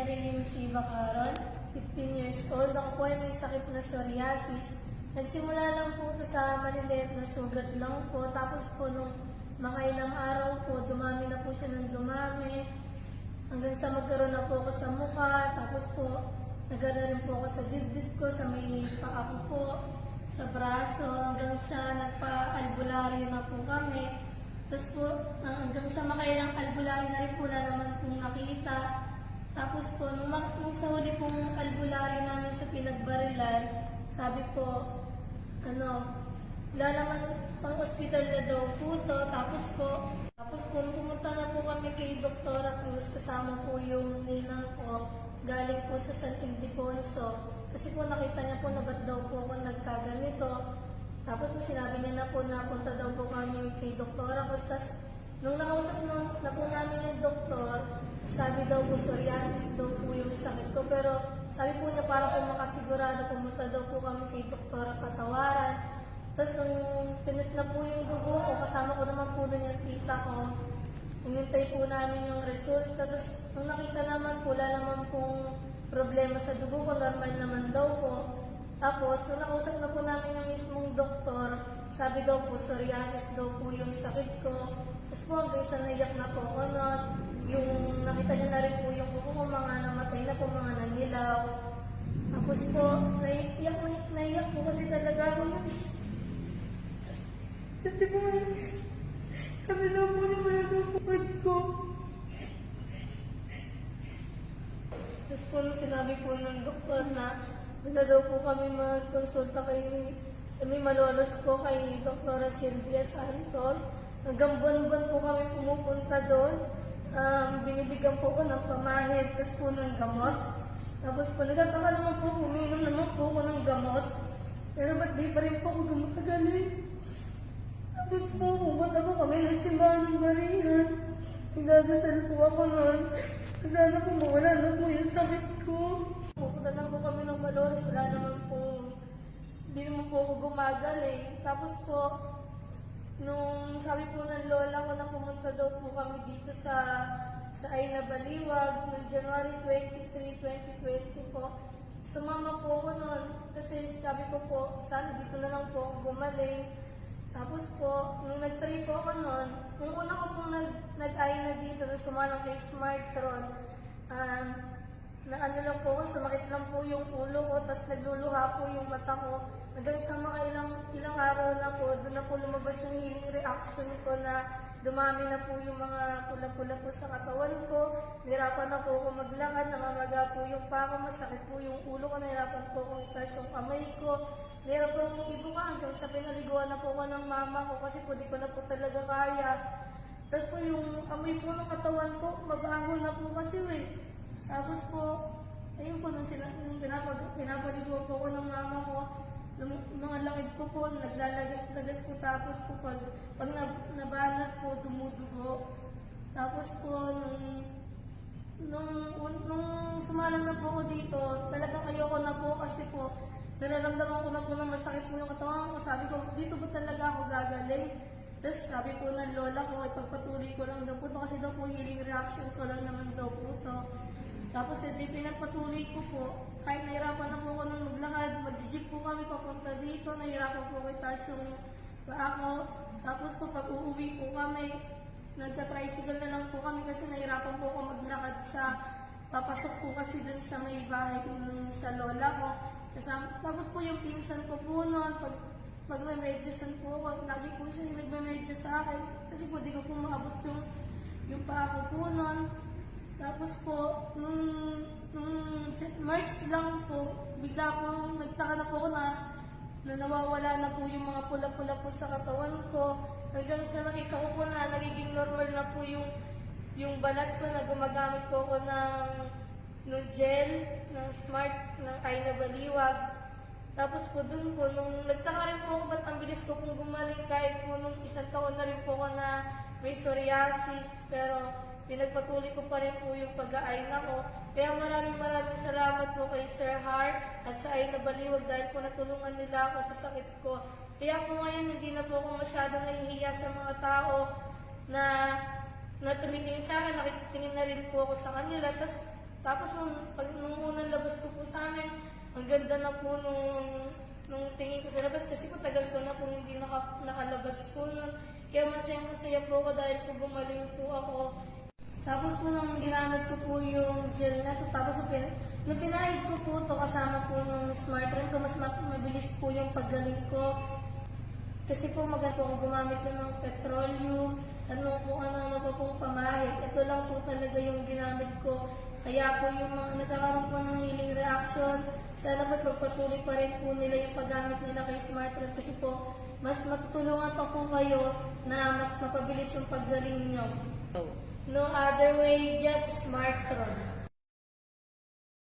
Marilyn C. Bacaron, 15 years old. Ako po ay may sakit na psoriasis. Nagsimula lang po ito sa maliliit na sugat lang po. Tapos po nung makailang araw po, dumami na po siya ng dumami. Hanggang sa magkaroon na po ako sa mukha. Tapos po, nagkaroon rin po ako sa dibdib ko, sa may paa ko po, sa braso. Hanggang sa nagpa-albularyo na po kami. Tapos po, hanggang sa makailang albularyo na rin po na naman pong nakita. Tapos po, nung sa huli pong albularyo namin sa Pinagbarilan, sabi po, wala naman pang ospital na daw po to. Tapos po, nung pumunta na po kami kay Dr. Cruz, kasama po yung ninang ko, galing po sa San Ildefonso. Kasi po nakita niya po na ba't daw po ako nagkaganito. Tapos sinabi niya na po na punta daw po kami kay Dr. Cruz. Tapos nung nakausap na po namin yung doktor, sabi daw po psoriasis daw po yung sakit ko. Pero sabi po niya para po makasigurado, pumunta daw po kami kay Dr. Patawaran. Tapos nung tinis na po yung dugo ko, kasama ko naman po doon yung tita ko. Hinintay po namin yung resulta. Tapos nung nakita naman po, wala naman pong problema sa dugo ko, normal naman daw po. Tapos nung nakausap na po namin yung mismong doktor, sabi daw po psoriasis daw po yung sakit ko. Tapos po hanggang sa naiyak na po ako nun, yung nakita niya na rin po yung kuko ko, mga namatay na po, mga nanilaw. Tapos po, naiyak po kasi talaga ako. Kasi po, kami daw po ni malagapagod ko. Tapos po, nung sinabi po ng doktor na dala daw po kami magkonsulta sa may malolos ko kay Dr. Sylvia Santos. Hanggang buwan-buwan po kami pumupunta doon. Binibigyan po ko ng pamahid, tapos po ng gamot. Tapos po, nagtataka naman po, uminom naman po ako ng gamot. Pero ba't di pa rin po ako gumagaling? Tapos po, pumunta po kami na si Manong Marian. Nagdadasal po ako noon. Sana po mawala na po yung sakit ko. Pupunta lang po kami ng Malolos, wala naman po, hindi naman po ako gumagaling. Tapos po, nung sabi po ng lola ko na pumunta daw po kami dito sa Ayna Baliwag, noong January 23, 2020 po, sumama po ako noon kasi sabi ko po, sana dito na lang po ako gumaling. Tapos po, nung nag-try po ako noon, nung una ko pong nag-ayna dito, na sumalang kay Smartron, na lang po ako, sumakit lang po yung ulo ko, tapos nagluluha po yung mata ko. Hanggang sa mga ilang araw na po, doon na po lumabas yung healing reaction ko na dumami na po yung mga pula-pula po sa katawan ko. Nahirapan na po ako maglakad, namamaga po yung paa ko, masakit po yung ulo ko, nahirapan po akong itas yung kamay ko. Nahirapan po akong ibuka hanggang sa pinaliguan na po ako ng mama ko kasi po di ko na po talaga kaya. Tapos po yung amoy po ng katawan ko, mabaho na po kasi Tapos po, ayun po, nung pinapaliguan po ako ng mama ko, mga langid ko po, naglalagas-lagas po, tapos po pag nabanat po, dumudugo. Tapos po, nung sumalang na po ako dito, talagang ayoko na po kasi po, nararamdaman ko na po na masakit po yung katawan ko. Sabi ko, dito po talaga ako gagaling. Tapos sabi po ng lola ko, ipagpatuloy ko lang daw po ito kasi daw po healing reaction ko lang naman daw po ito. Tapos hindi pinagpatuloy ko po, kahit nahirapan na po ako nung maglakad, mag-jeep po kami papunta dito, nahirapan po ko itaas yung paa ko. Tapos po pag uuwi po kami, nagka-tricycle na lang po kami kasi nahirapan po ako maglakad papasok po kasi dun sa may bahay sa lola ko. Tapos po yung pinsan ko po noon, pag may medyasan po ako, lagi po siya yung nagme-medya sa akin kasi po di ko po maabot yung paa ko po noon. Tapos po, nung March lang po, bigla po, nagtaka na po ako na nawawala na po yung mga pula-pula po sa katawan ko. Hanggang sa nakita ko po na nagiging normal na po yung balat ko na gumagamit po ako ng gel, ng Smart, ng Ayna Baliwag. Tapos po dun po, nung nagtaka rin po ako ba't ang bilis ko pong gumaling kahit po nung isang taon na rin po ako na may psoriasis. Pero pinagpatuloy ko pa rin po yung pag-aayna ko. Kaya maraming salamat po kay Sir Har at sa Ayna Baliwag dahil po natulungan nila ako sa sakit ko. Kaya po ngayon hindi na po ako masyadong nahihiya sa mga tao na tumitingin sa akin, nakikitingin na rin po ako sa kanila. Tapos Tapos nung unang labas ko po sa amin, ang ganda na po nung tingin ko sa labas kasi po tagal ko na po hindi nakalabas po nun. Kaya masaya po ako dahil po gumaling po ako. Tapos po nung ginamit ko po yung gel na to, tapos nung pinahid ko po to kasama po nung smart run ko, mas mabilis po yung paggaling ko. Kasi po maganda po ako gumamit ng petroleum, kung ano pa pong pamahid. Ito lang po talaga yung ginamit ko. Kaya po yung mga nagkakaroon po ng healing reaction, sana po pagpatuloy pa rin po nila yung paggamit nila kay SmartRun kasi po mas matutulungan pa po kayo na mas mapabilis yung paggaling nyo. No other way, just SmartRun.